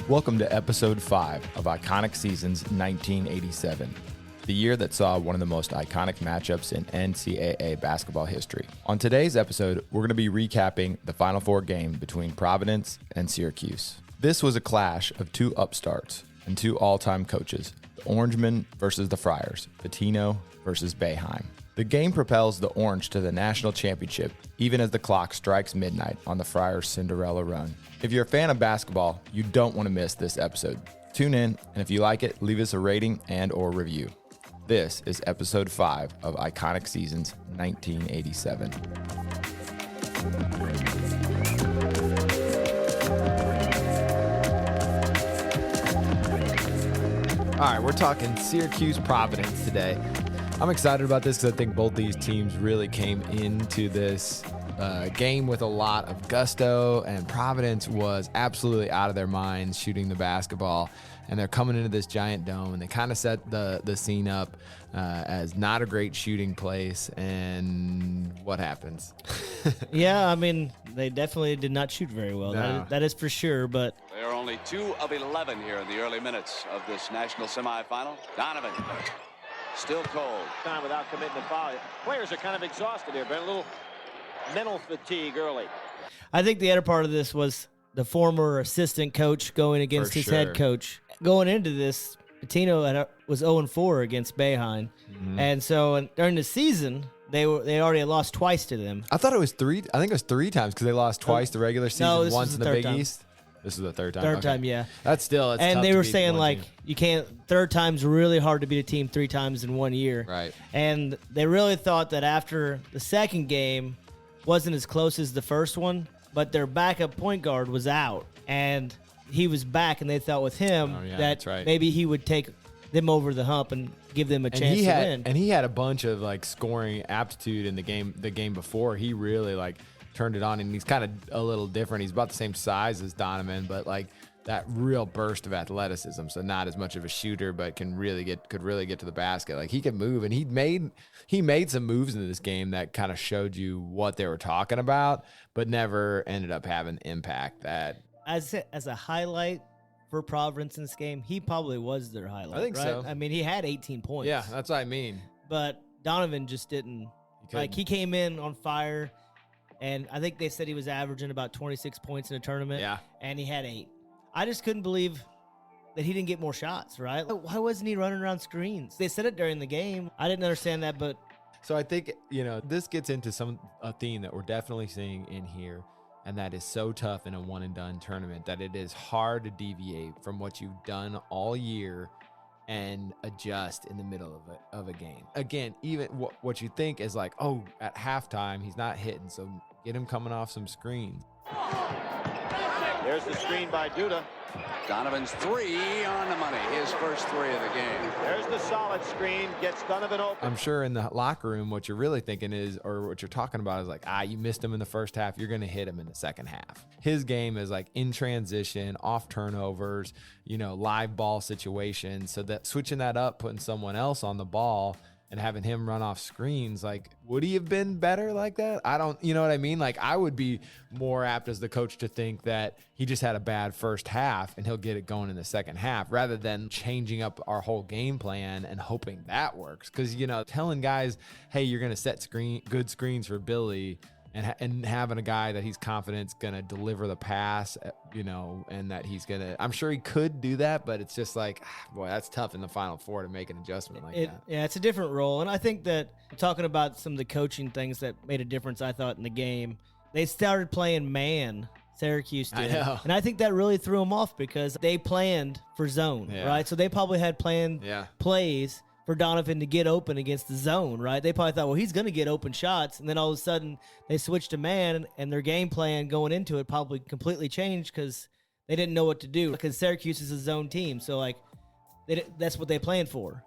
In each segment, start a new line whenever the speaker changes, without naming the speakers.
Welcome to episode 5 of Iconic Seasons 1987, the year that saw one of the most iconic matchups in NCAA basketball history. On today's episode, we're going to be recapping the Final Four game between Providence and Syracuse. This was a clash of two upstarts and two all-time coaches, the Orangemen versus the Friars, Pitino versus Boeheim. The game propels the Orange to the national championship, even as the clock strikes midnight on the Friars' Cinderella run. If you're a fan of basketball, you don't want to miss this episode. Tune in, and if you like it, leave us a rating and or review. This is episode 5 of Iconic Seasons 1987. All right, we're talking Syracuse Providence today. I'm excited about this because I think both these teams really came into this game with a lot of gusto, and Providence was absolutely out of their minds shooting the basketball, and they're coming into this giant dome, and they kind of set the scene up as not a great shooting place, and what happens?
Yeah, I mean, they definitely did not shoot very well.
No.
That is for sure, but
They are only 2 of 11 here in the early minutes of this national semifinal. Donovan. Still cold.
Time without committing a foul. Players are kind of exhausted here. Been a little mental fatigue early.
I think the other part of this was the former assistant coach going against
For
his
sure.
head coach. Going into this, Pitino was 0-4 against Boeheim, and so during the season they already had lost twice to them.
I thought it was 3. I think it was 3 times because they lost twice the regular season,
No, this
once
was
in
the
the
third
Big
time.
East. This is the third time.
Third
Okay.
time, yeah.
That's tough
And they
to
were
beat
saying
one
like
team.
you can't. Third time's really hard to beat a team 3 times in 1 year.
Right.
And they really thought that after the second game wasn't as close as the first one, but their backup point guard was out, and he was back, and they thought with him
Oh, yeah,
that
that's right.
maybe he would take them over the hump and give them a chance to win.
And he had a bunch of like scoring aptitude in the game before. He really like turned it on, and he's kind of a little different. He's about the same size as Donovan, but like that real burst of athleticism. So not as much of a shooter, but could really get to the basket. Like he could move, and he made some moves in this game that kind of showed you what they were talking about, but never ended up having impact. That
As a highlight for Providence in this game, he probably was their highlight.
I think
right?
so.
I mean, he had 18 points.
yeah, that's what I mean.
But Donovan just didn't. Like, he came in on fire, and I think they said he was averaging about 26 points in a tournament.
Yeah.
And he had 8. I just couldn't believe that he didn't get more shots, right? Like, why wasn't he running around screens? They said it during the game. I didn't understand that, but
So I think, this gets into a theme that we're definitely seeing in here, and that is so tough in a one-and-done tournament that it is hard to deviate from what you've done all year and adjust in the middle of a game. Again, even what you think is like, oh, at halftime, he's not hitting, so get him coming off some screens.
There's the screen by Duda.
Donovan's 3 on the money. His first 3 of the game.
There's the solid screen. Gets Donovan open.
I'm sure in the locker room, what you're really thinking is, or what you're talking about is like, you missed him in the first half. You're going to hit him in the second half. His game is like in transition, off turnovers, live ball situations. So that switching that up, putting someone else on the ball and having him run off screens, like, would he have been better like that? I don't, you know what I mean? Like, I would be more apt as the coach to think that he just had a bad first half and he'll get it going in the second half rather than changing up our whole game plan and hoping that works. Because, telling guys, hey, you're going to set good screens for Billy and having a guy that he's confident is going to deliver the pass, and that he's going to, I'm sure he could do that, but it's just like, boy, that's tough in the Final Four to make an adjustment like that.
Yeah, it's a different role. And I think that talking about some of the coaching things that made a difference, I thought, in the game, they started playing man. Syracuse did.
I know.
And I think that really threw them off because they planned for zone,
Yeah.
right? So they probably had planned plays for Donovan to get open against the zone, right? They probably thought, well, he's going to get open shots. And then all of a sudden they switched to man, and their game plan going into it probably completely changed because they didn't know what to do, because Syracuse is a zone team. So, like, that's what they planned for.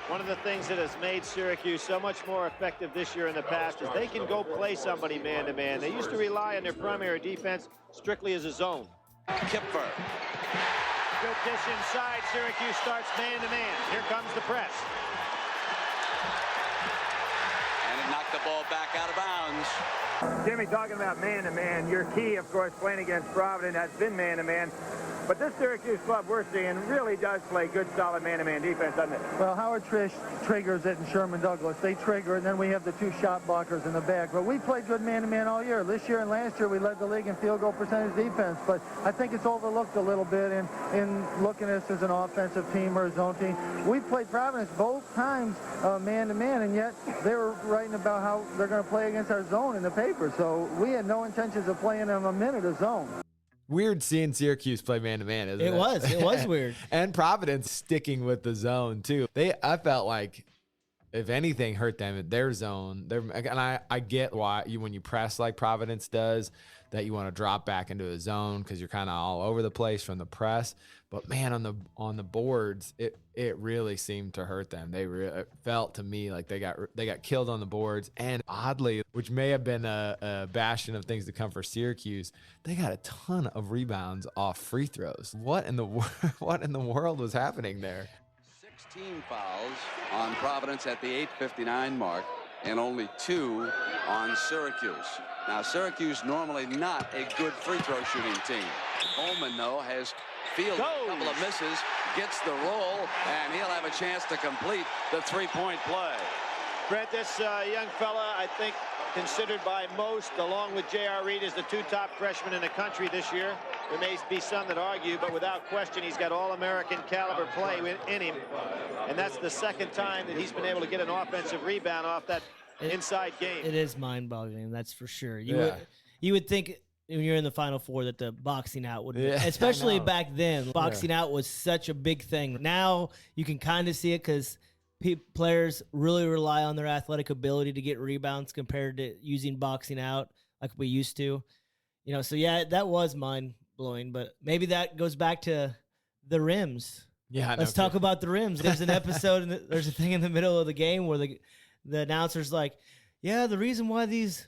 One of the things that has made Syracuse so much more effective this year in the past is they can go play somebody man-to-man. They used to rely on their primary defense strictly as a zone.
Kipfer.
Good dish inside. Syracuse starts man-to-man. Here comes the press.
And it knocked the ball back out of bounds.
Jimmy, talking about man-to-man, your key, of course, playing against Providence has been man-to-man. But this Syracuse club we're seeing really does play good, solid man-to-man defense, doesn't it?
Well, Howard Trish triggers it, and Sherman Douglas. They trigger it, and then we have the 2 shot blockers in the back. But we played good man-to-man all year. This year and last year, we led the league in field goal percentage defense. But I think it's overlooked a little bit in looking at us as an offensive team or a zone team. We played Providence both times man-to-man, and yet they were writing about how they're going to play against our zone in the paper. So we had no intentions of playing them a minute of zone.
Weird seeing Syracuse play man-to-man, isn't it?
It was weird.
And Providence sticking with the zone, too. I felt like, if anything, hurt them in their zone. And I get why when you press like Providence does, that you want to drop back into a zone because you're kind of all over the place from the press. But, man, on the boards, it really seemed to hurt them. It felt to me like they got killed on the boards. And oddly, which may have been a bastion of things to come for Syracuse, they got a ton of rebounds off free throws. What in the world was happening there?
16 fouls on Providence at the 8:59 mark and only 2 on Syracuse. Now, Syracuse normally not a good free throw shooting team. Coleman, though, has fielded a couple of misses, gets the roll, and he'll have a chance to complete the three-point play.
Brent, this young fella, I think, considered by most, along with J.R. Reed, as the 2 top freshmen in the country this year. There may be some that argue, but without question, he's got all-American caliber play in him. And that's the second time that he's been able to get an offensive rebound off that inside game.
It is mind-boggling, that's for sure. You would think when you're in the Final Four that the boxing out would be, especially back then. Boxing out was such a big thing. Now you can kind of see it because players really rely on their athletic ability to get rebounds compared to using boxing out like we used to. So yeah, that was mind-blowing, but maybe that goes back to the rims.
Yeah,
let's talk about the rims. There's an episode, there's a thing in the middle of the game where the announcer's like, yeah, the reason why these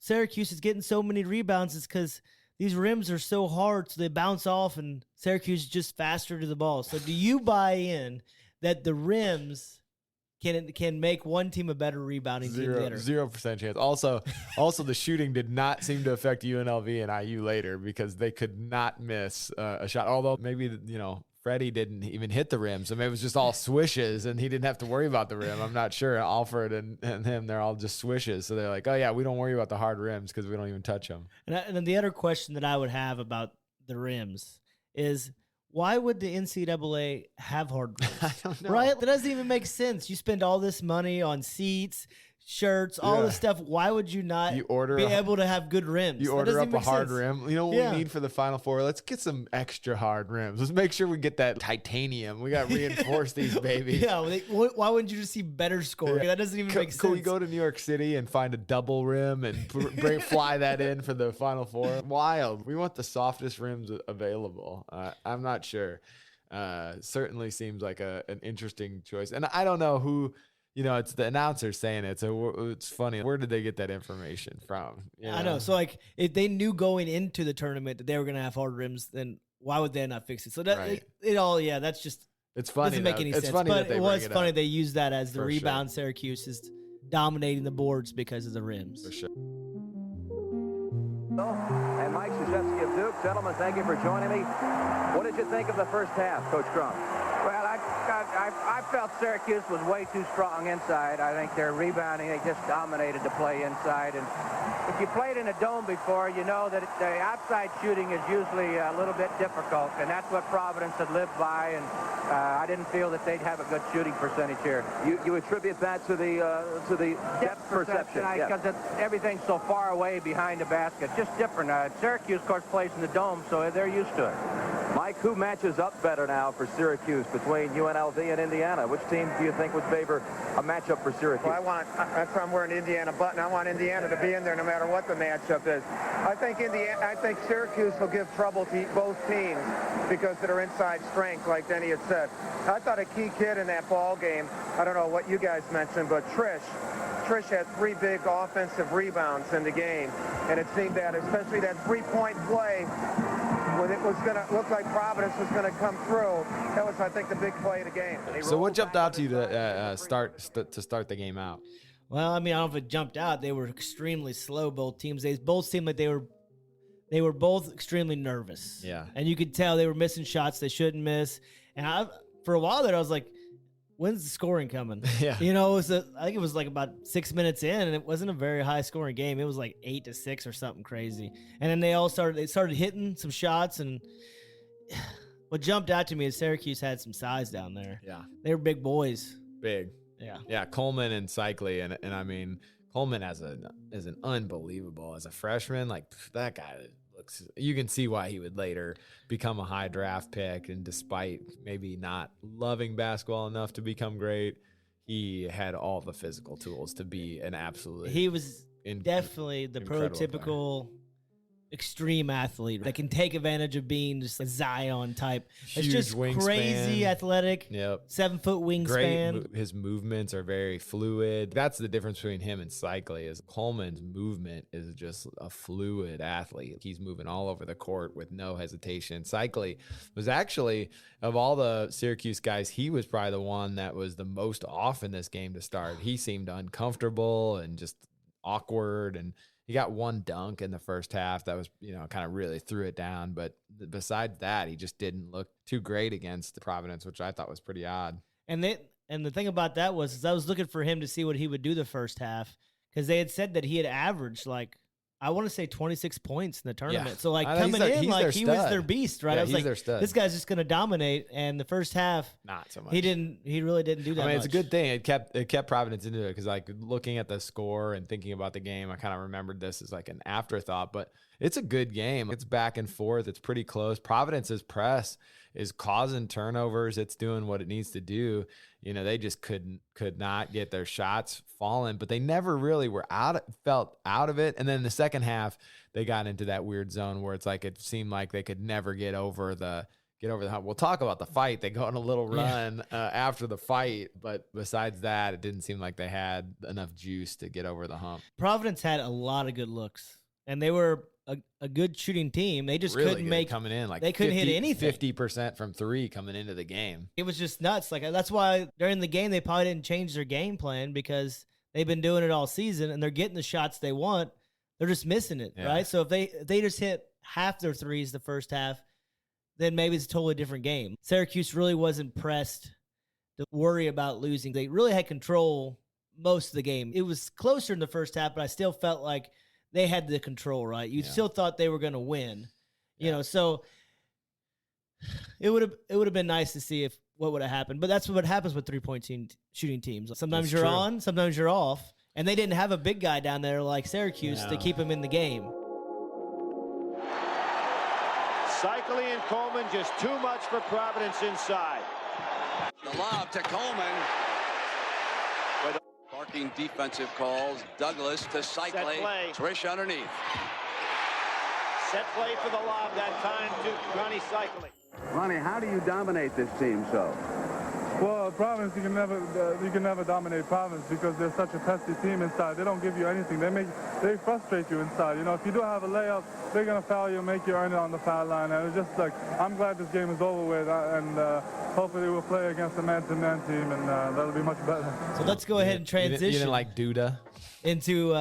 Syracuse is getting so many rebounds is because these rims are so hard, so they bounce off, and Syracuse is just faster to the ball. So do you buy in that the rims can make one team a better rebounding team than the other? 0%
chance. Also, the shooting did not seem to affect UNLV and IU later because they could not miss a shot. Although maybe, Freddie didn't even hit the rim, so maybe it was just all swishes, and he didn't have to worry about the rim. I'm not sure. Alfred and him, they're all just swishes. So they're like, oh, yeah, we don't worry about the hard rims because we don't even touch them.
And then the other question that I would have about the rims is, why would the NCAA have hard rims?
I don't know.
Right? That doesn't even make sense. You spend all this money on seats, shirts, all this stuff. Why would you not be able to have good rims?
You order up a hard rim. You know what we need for the Final Four? Let's get some extra hard rims. Let's make sure we get that titanium. We got to reinforce these babies.
Yeah. Why wouldn't you just see better scoring? That doesn't even make sense.
Can we go to New York City and find a double rim and fly that in for the Final Four? Wild. We want the softest rims available. I'm not sure. Certainly seems like an interesting choice. And I don't know who... it's the announcer saying it, so it's funny. Where did they get that information from?
I know. So, if they knew going into the tournament that they were going to have hard rims, then why would they not fix it? So, that's just...
It's funny.
Doesn't make any sense.
Funny
but
it
was funny they used that as the
For
rebound.
sure.
Syracuse is dominating the boards because of the rims.
For sure.
And Mike Krzyzewski of Duke. Gentlemen, thank you for joining me. What did you think of the first half, Coach Crum? Well, I felt Syracuse was way too strong inside. I think their rebounding, they just dominated the play inside. And if you played in a dome before, you know that the outside shooting is usually a little bit difficult, and that's what Providence had lived by. And I didn't feel that they'd have a good shooting percentage here.
You attribute that to the depth perception?
Because everything's so far away behind the basket. Just different. Syracuse, of course, plays in the dome, so they're used to it.
Mike, who matches up better now for Syracuse between UNLV and Indiana? Which team do you think would favor a matchup for Syracuse?
Well, that's why I'm wearing Indiana button. I want Indiana to be in there no matter what the matchup is. I think Syracuse will give trouble to both teams because of their inside strength, like Denny had said. I thought a key kid in that ball game, I don't know what you guys mentioned, but Trish had 3 big offensive rebounds in the game, and it seemed that, especially that three-point play, when it was going to look like Providence was going to come through, that was, I think, the big play of the game.
So what jumped out to you to start the game out?
Well, I don't know if it jumped out. They were extremely slow, both teams. They both seemed like they were they were both extremely nervous.
Yeah.
And you could tell they were missing shots they shouldn't miss. And for a while there, I was like, when's the scoring coming?
Yeah.
You know, I think it was like about 6 minutes in, and it wasn't a very high scoring game. It was like 8-6 or something crazy. And then they started hitting some shots, and what jumped out to me is Syracuse had some size down there.
Yeah.
They were big boys.
Big.
Yeah.
Yeah. Coleman and Cycli. And I mean, Coleman is an unbelievable as a freshman. Like that guy looks, you can see why he would later become a high draft pick. And despite maybe not loving basketball enough to become great, he had all the physical tools to be an absolute.
He was definitely the prototypical extreme athlete that can take advantage of being just a Zion type. It's just
wingspan.
Crazy athletic.
Yep.
7-foot wingspan.
Great. His movements are very fluid. That's the difference between him and Cycli is Coleman's movement is just a fluid athlete. He's moving all over the court with no hesitation. Cycli was actually, of all the Syracuse guys, he was probably the one that was the most off in this game to start. He seemed uncomfortable and just awkward, and he got one dunk in the first half that was, kind of really threw it down. But besides that, he just didn't look too great against Providence, which I thought was pretty odd.
And the thing about that was I was looking for him to see what he would do the first half, because they had said that he had averaged I want to say 26 points in the tournament.
Yeah.
So coming in, he was their beast, right?
Yeah,
I was
he's their stud.
This guy's just going to dominate. And the first half,
not so much.
He really didn't do that.
I mean,
much.
It's a good thing. It kept Providence into it, because looking at the score and thinking about the game, I kind of remembered this as an afterthought. But it's a good game. It's back and forth. It's pretty close. Providence's press is causing turnovers. It's doing what it needs to do. They just could not get their shots falling, but they never really felt out of it. And then in the second half, they got into that weird zone where it's it seemed like they could never get over the hump. We'll talk about the fight. They go on a little run after the fight, but besides that, it didn't seem like they had enough juice to get over the hump.
Providence had a lot of good looks, and they were a good shooting team. They just
really
couldn't make
coming in
they couldn't hit anything.
50% from three coming into the game.
It was just nuts. That's why during the game they probably didn't change their game plan, because they've been doing it all season and they're getting the shots they want. They're just missing it, right? So if they just hit half their threes the first half, then maybe it's a totally different game. Syracuse really wasn't pressed to worry about losing. They really had control most of the game. It was closer in the first half, but I still felt like they had the control, right? You still thought they were going to win, so it would have been nice to see what would have happened. But that's what happens with 3-point shooting teams. Sometimes you're on, sometimes you're off. And they didn't have a big guy down there like Syracuse to keep him in the game.
Cycli and Coleman, just too much for Providence inside.
The lob to Coleman. Barking defensive calls. Douglas to Cycli. Swish underneath.
Set play for the lob that time to Ronnie Cycli.
Ronnie, how do you dominate this team so?
Well, Providence, you can never dominate Providence because they're such a pesky team inside. They don't give you anything. They frustrate you inside. If you do have a layup, they're gonna foul you and make you earn it on the foul line. And it's just I'm glad this game is over with, and hopefully we'll play against a man-to-man team, and that'll be much better.
So let's go ahead and transition.
You didn't like Duda
into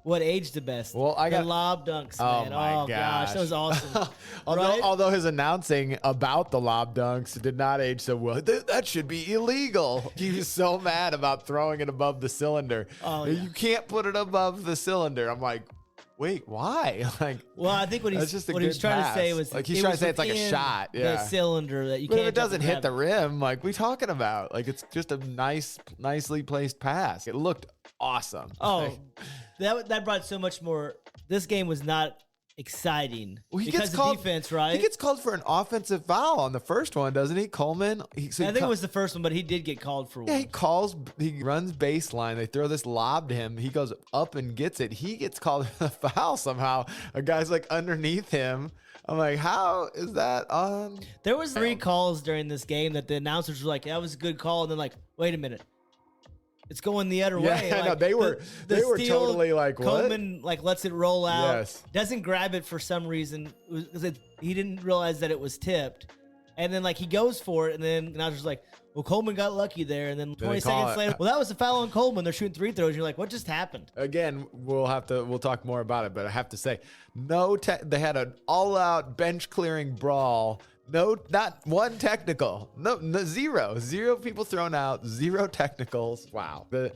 what aged the best?
Well, I got
the lob dunks, man.
Oh
gosh, that was awesome.
although his announcing about the lob dunks did not age so well. That should be illegal. He was so mad about throwing it above the cylinder. You can't put it above the cylinder. I'm like, wait, why?
Well, I think what he was trying to say was
he's trying to say it's like a shot.
The cylinder that you
but
can't.
If it doesn't hit the rim, what are we talking about? It's just a nicely placed pass. It looked awesome.
Oh, that brought so much more. This game was not exciting because of defense, right?
He gets called for an offensive foul on the first one, doesn't he, Coleman?
I think it was the first one, but he did get called for one.
Yeah, he runs baseline. They throw this lob to him. He goes up and gets it. He gets called for the foul somehow. A guy's underneath him. I'm like, how is that on?
There was 3 calls during this game that the announcers were like, that was a good call. And then wait a minute. It's going the other way.
No, they were totally what?
Coleman lets it roll out.
Yes.
Doesn't grab it for some reason because he didn't realize that it was tipped, And then, like, he goes for it, and then I was just like, well, Coleman got lucky there. And then 20 seconds later, well, that was a foul on Coleman. They're shooting free throws. You're like, what just happened?
Again, we'll talk more about it, but I have to say, they had an all-out bench-clearing brawl. No, not one technical. No, zero people thrown out. 0 technicals. Wow. The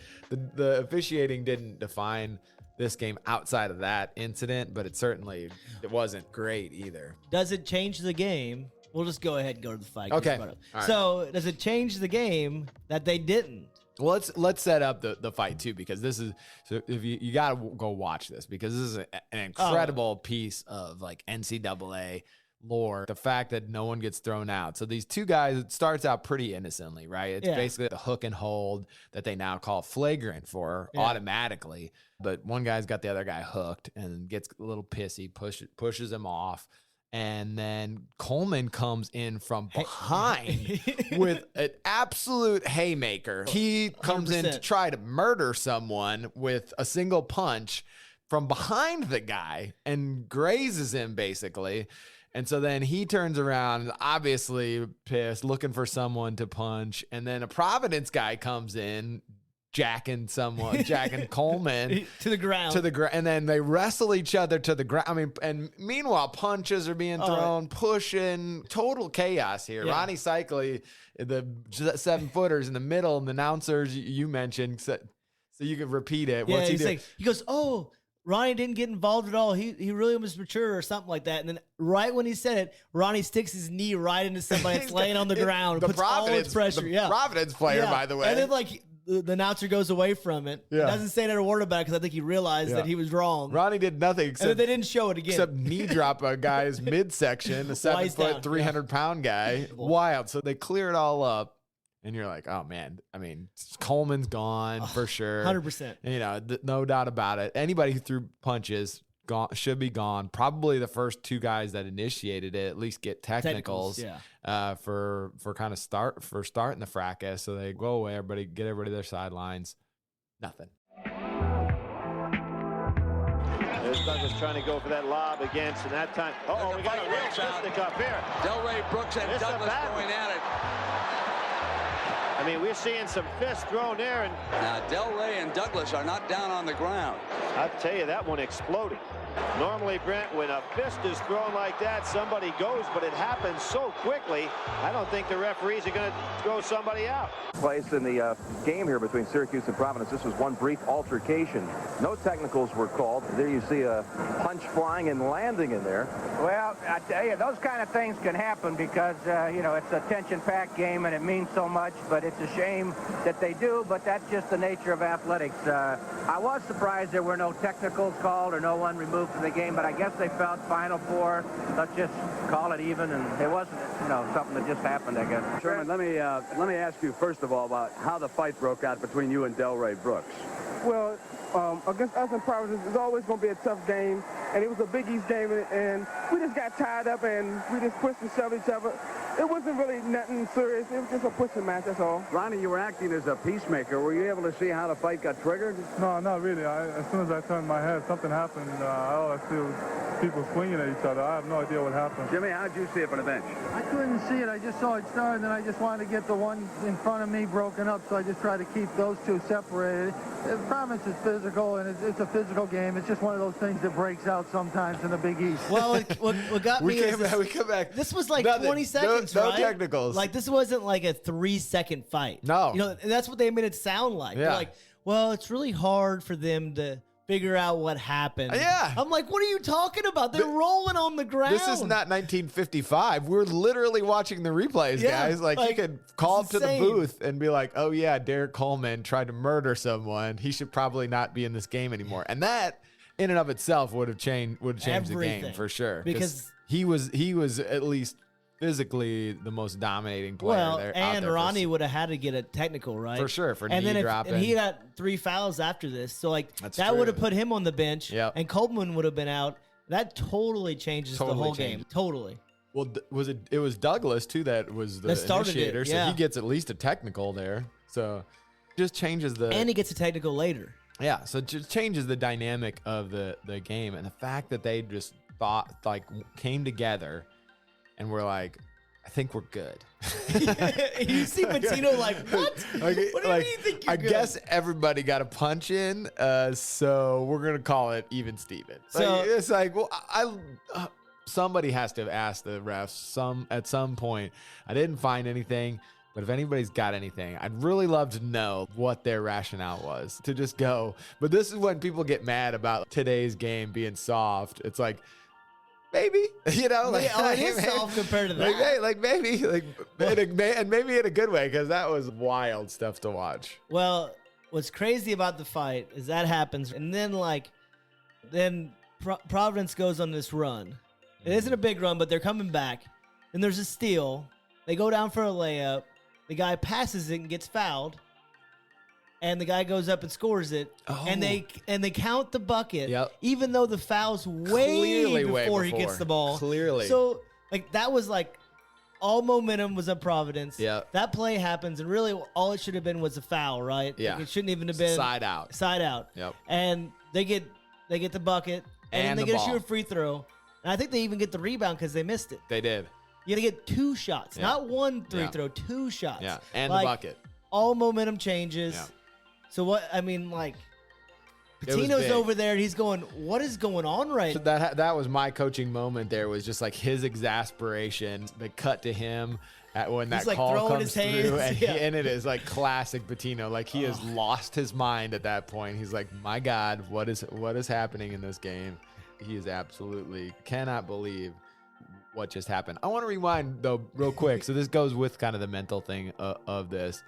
officiating didn't define this game outside of that incident, but it wasn't great either.
Does it change the game? We'll just go ahead and go to the fight.
Okay.
Right. So does it change the game that they didn't?
Well, let's set up the fight too, because this is, so if you got to go watch this, because this is an incredible piece of like NCAA lore. The fact that no one gets thrown out. So these two guys, it starts out pretty innocently, right? It's basically the hook and hold that they now call flagrant for automatically. But one guy's got the other guy hooked and gets a little pissy, pushes him off. And then Coleman comes in from behind with an absolute haymaker. He comes 100%. In to try to murder someone with a single punch from behind the guy and grazes him basically. And so then he turns around, obviously pissed, looking for someone to punch. And then a Providence guy comes in, jacking Coleman
to the ground.
And then they wrestle each other to the ground. I mean, and meanwhile, punches are being thrown, pushing, total chaos here. Yeah. Ronnie Cycli, the 7-footers in the middle, and the announcers you mentioned, so you can repeat it. What's he do?
He goes, oh, Ronnie didn't get involved at all. He really was mature or something like that. And then right when he said it, Ronnie sticks his knee right into somebody that's laying on the ground.
The
puts all its pressure.
The Providence player, by the way.
And then like the announcer goes away from it. Yeah. Doesn't say another word about it because I think he realized that he was wrong.
Ronnie did nothing except.
And they didn't show it again.
Except knee drop a guy's midsection, a 7-foot, 300-pound guy. Wild. So they clear it all up. And you're like, oh, man. I mean, Coleman's gone for sure.
100%.
You know, no doubt about it. Anybody who threw punches should be gone. Probably the first 2 guys that initiated it at least get technicals for kind of starting the fracas. So they go away, get everybody to their sidelines. Nothing.
There's Douglas trying to go for that lob against, and that time, we got a real stick up here.
Delray, Brooks, and Douglas going at it.
I mean, we're seeing some fists thrown there. And
now, Delray and Douglas are not down on the ground.
I'll tell you, that one exploded. Normally, Brent, when a fist is thrown like that, somebody goes, but it happens so quickly, I don't think the referees are going to throw somebody out.
Place in the game here between Syracuse and Providence. This was one brief altercation. No technicals were called. There you see a punch flying and landing in there.
Well, I tell you, those kind of things can happen because, it's a tension-packed game and it means so much, but it's a shame that they do, but that's just the nature of athletics. I was surprised there were no technicals called or no one removed from the game, but I guess they felt Final Four, let's just call it even, and it wasn't, something that just happened, I guess.
Sherman, let me ask you first of all about how the fight broke out between you and Delray Brooks.
Well, against us in Providence, it's always going to be a tough game, and it was a Big East game, and we just got tied up, and we just pushed and shoved each other. It wasn't really nothing serious. It was just a pushing match, that's all.
Ronnie, you were acting as a peacemaker. Were you able to see how the fight got triggered?
No, not really. As soon as I turned my head, something happened. All I see was people swinging at each other. I have no idea what happened.
Jimmy, how did you see it from the bench?
I couldn't see it. I just saw it start, and then I just wanted to get the one in front of me broken up, so I just tried to keep those two separated. Providence is physical, and it's a physical game. It's just one of those things that breaks out sometimes in the Big East.
Well, what got me is
we come back.
This was like 20 seconds, right?
No technicals.
Like, this wasn't like a 3-second fight.
No.
And that's what they made it sound like.
Yeah.
They're like, well, it's really hard for them to figure out what happened.
Yeah.
I'm like, what are you talking about? They're rolling on the ground.
This is not 1955. We're literally watching the replays, guys. Like you could call up to the booth and be like, oh, yeah, Derek Coleman tried to murder someone. He should probably not be in this game anymore. And that, in and of itself, would have changed the game for sure. Because he was at least physically the most dominating player there.
And Ronnie would have had to get a technical, right?
For sure, for knee dropping.
And he got 3 fouls after this. So, that would have put him on the bench, and Coleman would have been out. That totally changes the whole game. Totally.
Well, it was Douglas, too, that was the initiator. So he gets at least a technical there. So just changes the...
And he gets a technical later.
Yeah, so it just changes the dynamic of the game. And the fact that they just came together and we're like, I think we're good.
You see Pitino like, what? What do you mean you think you're good?
I guess everybody got a punch in, so we're going to call it even Steven. So it's like, well, somebody has to have asked the refs at some point. I didn't find anything, but if anybody's got anything, I'd really love to know what their rationale was to just go. But this is when people get mad about today's game being soft. It's like, maybe, you know, like,
it is soft compared to that.
And maybe in a good way, because that was wild stuff to watch.
Well, what's crazy about the fight is that happens, and then Providence goes on this run. It isn't a big run, but they're coming back. And there's a steal. They go down for a layup. The guy passes it and gets fouled. And the guy goes up and scores it, and they count the bucket, even though the foul's way before he gets the ball.
Clearly.
So, like, that was like all momentum was up Providence.
Yeah.
That play happens, and really all it should have been was a foul, right?
Yeah.
Like, it shouldn't even have been
side out.
Yep. And they get the bucket, and then they get to shoot a free throw. And I think they even get the rebound because they missed it.
They did.
You got to get 2 shots, not one free throw, 2 shots.
Yeah, and the bucket.
All momentum changes.
Yeah.
So what? I mean, like, Pitino's over there, and he's going, "What is going on right?"
So that was my coaching moment. There was just like his exasperation. The cut to him when that
like
call comes
his hands,
through, and it is like classic Pitino. Like he has lost his mind at that point. He's like, "My God, what is happening in this game?" He is absolutely cannot believe what just happened. I want to rewind though real quick. So this goes with kind of the mental thing of this.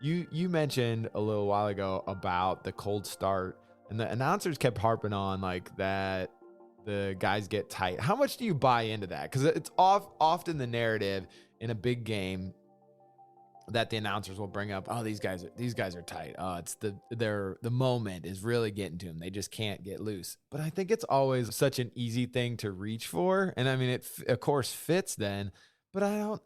You mentioned a little while ago about the cold start, and the announcers kept harping on like that the guys get tight. How much do you buy into that? Because it's often the narrative in a big game that the announcers will bring up. Oh, these guys are tight. Oh, it's the moment is really getting to them. They just can't get loose. But I think it's always such an easy thing to reach for, and I mean it of course fits then. But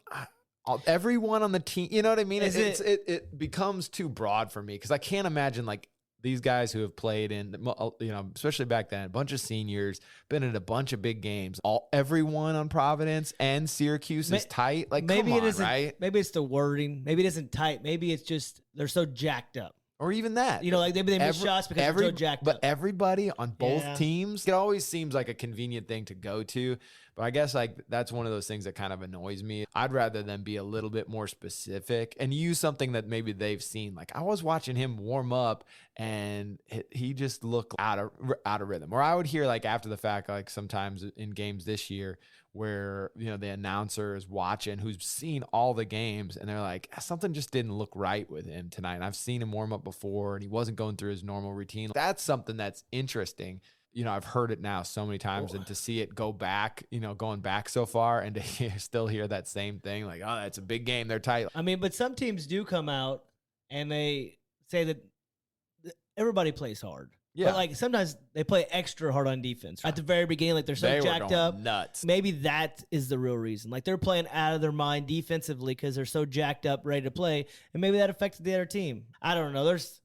everyone on the team, you know what I mean? It becomes too broad for me because I can't imagine like these guys who have played in, you know, especially back then, a bunch of seniors, been in a bunch of big games. Everyone on Providence and Syracuse is tight. Like,
maybe
come on,
it isn't,
right?
Maybe it's the wording. Maybe it isn't tight. Maybe it's just they're so jacked up.
Or even that.
You know, like maybe they miss shots because they're so jacked up.
But everybody on both teams, it always seems like a convenient thing to go to. But I guess like that's one of those things that kind of annoys me. I'd rather them be a little bit more specific and use something that maybe they've seen. Like I was watching him warm up and he just looked out of rhythm. Or I would hear like after the fact, like sometimes in games this year where, you know, the announcer is watching who's seen all the games and they're like, something just didn't look right with him tonight. And I've seen him warm up before and he wasn't going through his normal routine. That's something that's interesting. You know, I've heard it now so many times, and to see it go back, you know, going back so far, and to still hear that same thing, like, oh, it's a big game, they're tight.
I mean, but some teams do come out and they say that everybody plays hard. Yeah. But like sometimes they play extra hard on defense at the very beginning, like they're so jacked up,
nuts.
Maybe that is the real reason. Like they're playing out of their mind defensively because they're so jacked up, ready to play, and maybe that affected the other team. I don't know. There's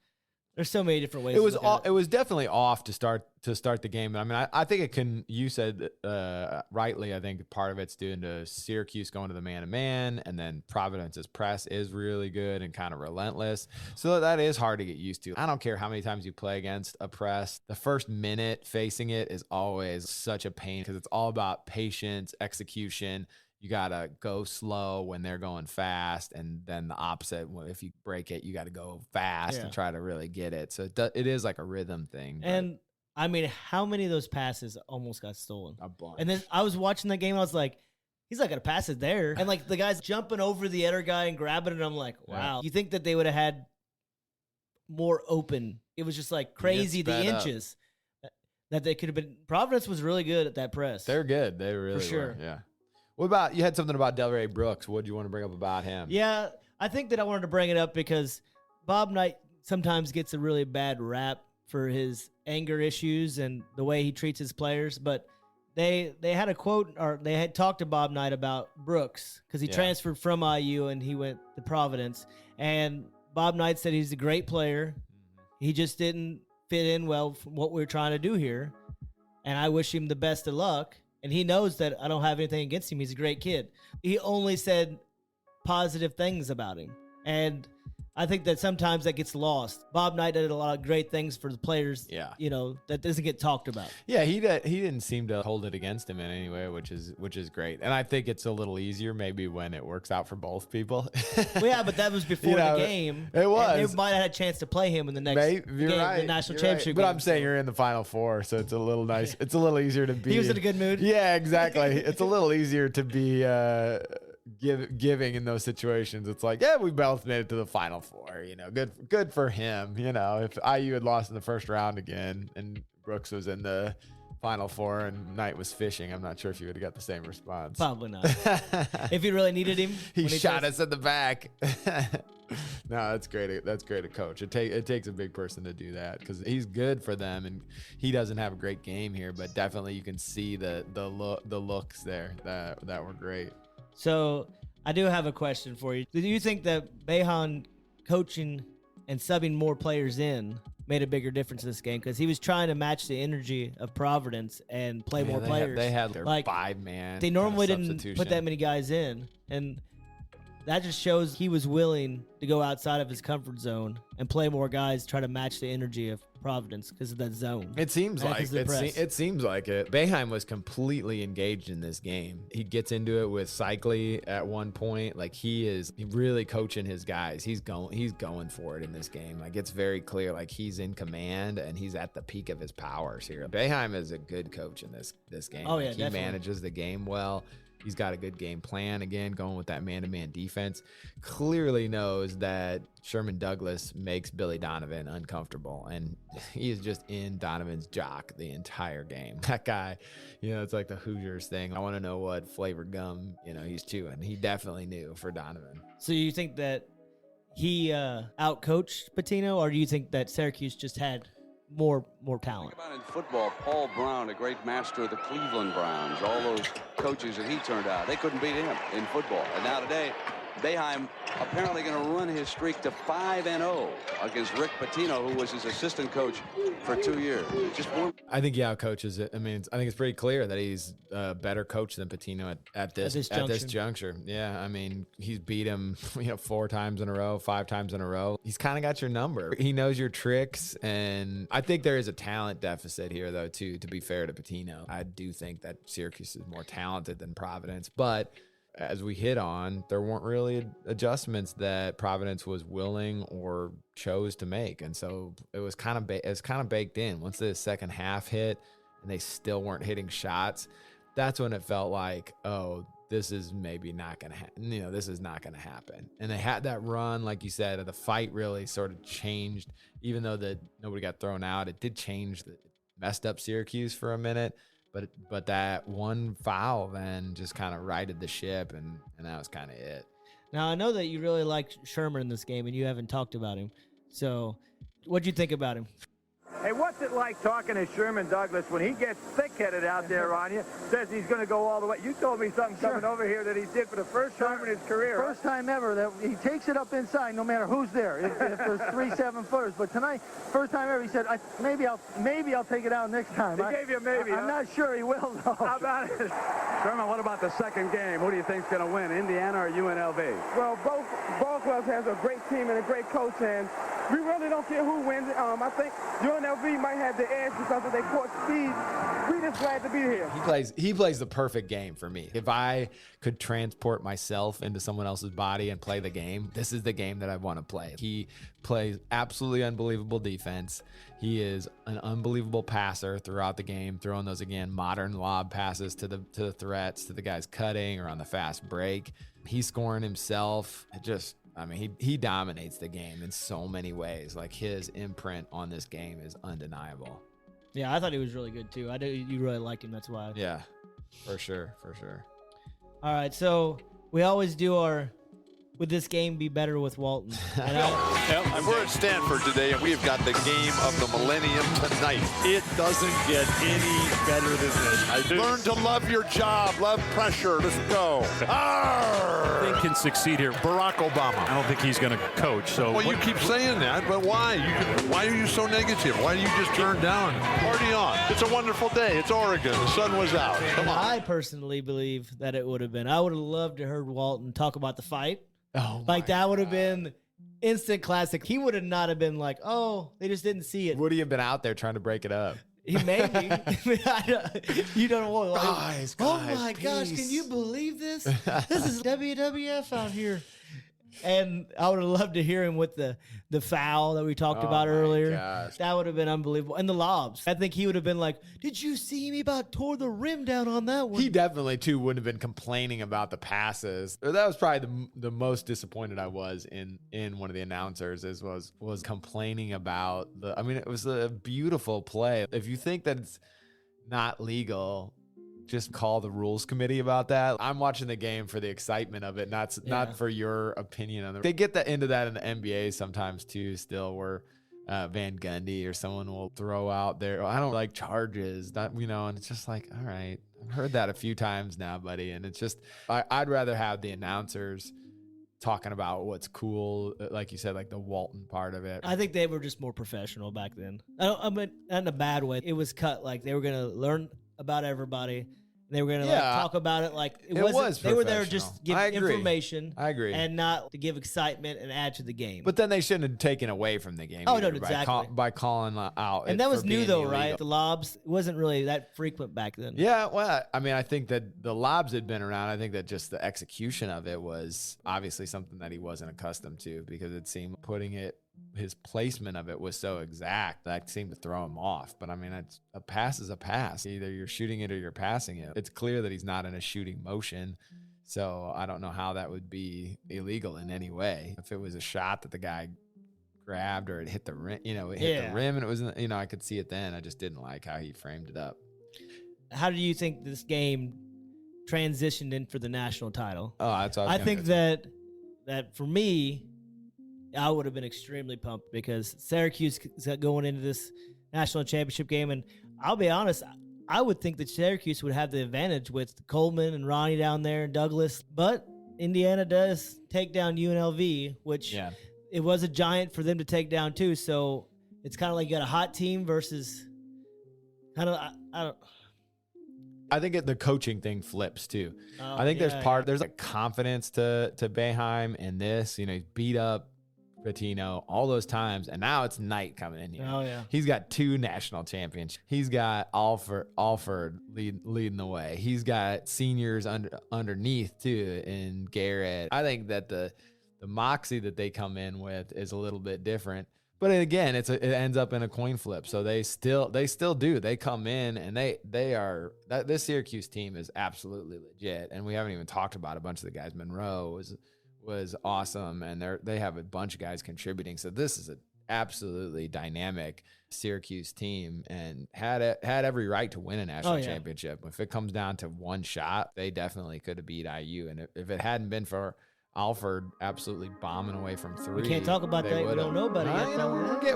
so many different ways.
It was definitely off to start the game. I mean, I think it can. You said rightly. I think part of it's due to Syracuse going to the man-to-man, and then Providence's press is really good and kind of relentless. So that is hard to get used to. I don't care how many times you play against a press. The first minute facing it is always such a pain because it's all about patience, execution. You got to go slow when they're going fast, and then the opposite. If you break it, you got to go fast and try to really get it. So it is like a rhythm thing.
And I mean, how many of those passes almost got stolen?
A bunch.
And then I was watching that game. I was like, he's not going to pass it there. And like the guy's jumping over the other guy and grabbing it. And I'm like, wow. You think that they would have had more open. It was just like crazy the inches that they could have been. Providence was really good at that press.
They're good. They really
For sure.
were. Yeah. What about, you had something about Delray Brooks. What do you want to bring up about him?
Yeah, I think that I wanted to bring it up because Bob Knight sometimes gets a really bad rap for his anger issues and the way he treats his players. But they had a quote, or they had talked to Bob Knight about Brooks because he transferred from IU and he went to Providence. And Bob Knight said he's a great player. He just didn't fit in well from what we're trying to do here. And I wish him the best of luck. And he knows that I don't have anything against him. He's a great kid. He only said positive things about him. And I think that sometimes that gets lost. Bob Knight did a lot of great things for the players, that doesn't get talked about.
Yeah, he didn't seem to hold it against him in any way, which is great. And I think it's a little easier maybe when it works out for both people.
Well, yeah, but that was before the game.
It was.
They might have had a chance to play him in the next game, the national championship
But
game.
I'm saying you're in the Final Four, so it's a little nice. It's a little easier to be.
He was in a good mood.
Yeah, exactly. It's a little easier to be giving in those situations. It's like, yeah, we both made it to the Final Four. Good for him. If IU had lost in the first round again and Brooks was in the Final Four and Knight was fishing, I'm not sure if you would have got the same response.
Probably not. If you really needed him,
he shot us in the back. No, that's great. That's great to coach. It takes a big person to do that because he's good for them, and he doesn't have a great game here, but definitely you can see the looks there that were great.
So I do have a question for you. Do you think that Boeheim coaching and subbing more players in made a bigger difference in this game? Because he was trying to match the energy of Providence and play more players.
They had their
like
5-man.
They normally didn't put that many guys in, and that just shows he was willing to go outside of his comfort zone and play more guys, try to match the energy of Providence because of that zone.
It seems like it seems like it. Boeheim was completely engaged in this game. He gets into it with Cycli at one point. Like he really coaching his guys. He's going for it in this game. Like it's very clear. Like he's in command and he's at the peak of his powers here. Boeheim is a good coach in this game.
Oh yeah,
he
definitely
manages the game well. He's got a good game plan, again, going with that man-to-man defense. Clearly knows that Sherman Douglas makes Billy Donovan uncomfortable, and he is just in Donovan's jock the entire game. That guy, it's like the Hoosiers thing. I want to know what flavor gum, he's chewing. He definitely knew for Donovan.
So you think that he outcoached Pitino, or do you think that Syracuse just had more talent?
Think about in football, Paul Brown, a great master of the Cleveland Browns. All those coaches that he turned out, they couldn't beat him in football. And now today, Boeheim apparently going to run his streak to 5-0 against Rick Pitino, who was his assistant coach for 2 years. Just one.
I think he outcoaches it. I mean, I think it's pretty clear that he's a better coach than Pitino at this juncture. Yeah, I mean, he's beat him 4 times in a row, 5 times in a row. He's kind of got your number. He knows your tricks, and I think there is a talent deficit here, though, too, to be fair to Pitino. I do think that Syracuse is more talented than Providence, but as we hit on, there weren't really adjustments that Providence was willing or chose to make. And so it was kind of baked in. Once the second half hit and they still weren't hitting shots, that's when it felt like, oh, this is maybe not going to happen. This is not going to happen. And they had that run, like you said, the fight really sort of changed. Even though that nobody got thrown out, it did change. It messed up Syracuse for a minute. But that one foul then just kind of righted the ship, and that was kind of it.
Now, I know that you really liked Sherman in this game, and you haven't talked about him. So what'd you think about him?
Hey, what's it like talking to Sherman Douglas when he gets thick-headed out there on you, says he's going to go all the way? You told me something coming over here that he did for the first time in his career.
First time ever that he takes it up inside no matter who's there, if there's 3 7-footers. But tonight, first time ever, he said, maybe I'll take it out next time.
He gave you a maybe,
I'm not sure he will, though.
How about it? Sherman, what about the second game? Who do you think's going to win, Indiana or UNLV?
Well, both ball clubs has a great team and a great coach, and we really don't care who wins. I think UNLV might have the edge because of their court speed. We're just glad to be here.
He plays the perfect game for me. If I could transport myself into someone else's body and play the game, this is the game that I want to play. He plays absolutely unbelievable defense. He is an unbelievable passer throughout the game, throwing those, again, modern lob passes to the threats, to the guys cutting or on the fast break. He's scoring himself. He dominates the game in so many ways. Like, his imprint on this game is undeniable.
Yeah, I thought he was really good too. I know you really liked him. That's why.
Yeah, for sure.
All right, so we always do our would this game be better with Walton?
And we're at Stanford today, and we've got the game of the millennium tonight.
It doesn't get any better than this.
I do. Learn to love your job, love pressure. Let's go.
I think can succeed here. Barack Obama. I don't think he's going to coach. So
well, you keep saying that, but why? Why are you so negative? Why do you just turn down? Party on. It's a wonderful day. It's Oregon. The sun was out. Come on.
I personally believe that it would have been. I would have loved to heard Walton talk about the fight.
Oh,
like that would have been instant classic. He would have not have been like, oh, they just didn't see it.
Would he have been out there trying to break it up?
He maybe. You don't know. Like,
guys,
oh my gosh, can you believe this? This is WWF out here. And I would have loved to hear him with the foul that we talked about earlier.
Gosh.
That would have been unbelievable. And the lobs. I think he would have been like, did you see me about tore the rim down on that one?
He definitely, too, wouldn't have been complaining about the passes. That was probably the most disappointed I was in one of the announcers was complaining about it was a beautiful play. If you think that it's not legal, just call the rules committee about that. I'm watching the game for the excitement of it, not for your opinion on it. They get into that in the NBA sometimes too, still, where Van Gundy or someone will throw out there, I don't like charges, and it's just like, all right, I've heard that a few times now, buddy. And it's just, I'd rather have the announcers talking about what's cool, like you said, like the Walton part of it.
I think they were just more professional back then. I mean, not in a bad way. It was cut like they were going to learn about everybody. They were going to talk about it like it wasn't. They were there just to give information.
I agree.
And not to give excitement and add to the game.
But then they shouldn't have taken away from the game.
Oh, no, exactly.
By calling out.
And that was new, though, right? The lobs wasn't really that frequent back then.
Yeah, well, I mean, I think that the lobs had been around. I think that just the execution of it was obviously something that he wasn't accustomed to, because it seemed his placement of it was so exact that seemed to throw him off. But I mean, a pass is a pass. Either you're shooting it or you're passing it. It's clear that he's not in a shooting motion. So I don't know how that would be illegal in any way. If it was a shot that the guy grabbed or it hit the rim, it hit the rim and it was, I could see it then. I just didn't like how he framed it up.
How do you think this game transitioned in for the national title?
Oh, that's what
I think that for me, I would have been extremely pumped because Syracuse is going into this national championship game. And I'll be honest, I would think that Syracuse would have the advantage with Coleman and Ronnie down there and Douglas. But Indiana does take down UNLV, which it was a giant for them to take down too. So it's kind of like you got a hot team versus kind of,
I think the coaching thing flips too. I think there's like confidence to Boeheim in this. He's beat up Pitino all those times, and now it's Knight coming in here.
Oh yeah,
he's got 2 national champions. He's got Alford leading the way. He's got seniors underneath too in Garrett. I think that the moxie that they come in with is a little bit different. But again, it ends up in a coin flip. So they still do. They come in and this Syracuse team is absolutely legit. And we haven't even talked about a bunch of the guys. Monroe was awesome, and they have a bunch of guys contributing. So this is an absolutely dynamic Syracuse team, and had every right to win a national championship. If it comes down to one shot, they definitely could have beat IU. And if it hadn't been for Alford absolutely bombing away from 3,
we can't talk about that. We don't know about it.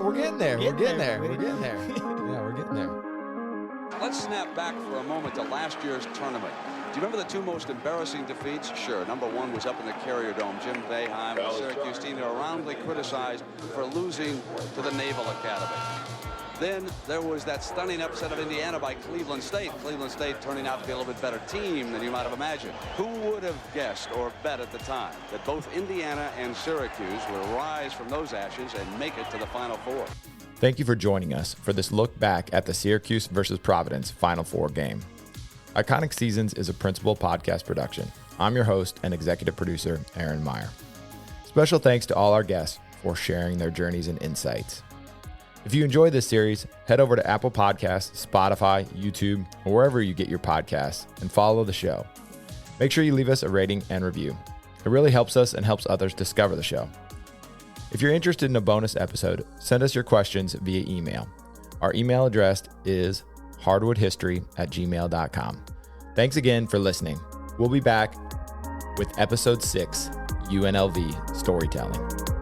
We're getting there. We're getting there. Yeah, we're getting there.
Let's snap back for a moment to last year's tournament. Do you remember the 2 most embarrassing defeats? Sure. Number 1 was up in the Carrier Dome. Jim Boeheim, the Syracuse team, they were roundly criticized for losing to the Naval Academy. Then there was that stunning upset of Indiana by Cleveland State. Cleveland State turning out to be a little bit better team than you might have imagined. Who would have guessed or bet at the time that both Indiana and Syracuse would rise from those ashes and make it to the Final Four?
Thank you for joining us for this look back at the Syracuse versus Providence Final Four game. Iconic Seasons is a Principal podcast production. I'm your host and executive producer, Aaron Meyer. Special thanks to all our guests for sharing their journeys and insights. If you enjoyed this series, head over to Apple Podcasts, Spotify, YouTube, or wherever you get your podcasts, and follow the show. Make sure you leave us a rating and review. It really helps us and helps others discover the show. If you're interested in a bonus episode, send us your questions via email. Our email address is hardwoodhistory@gmail.com. Thanks again for listening. We'll be back with episode 6, UNLV Storytelling.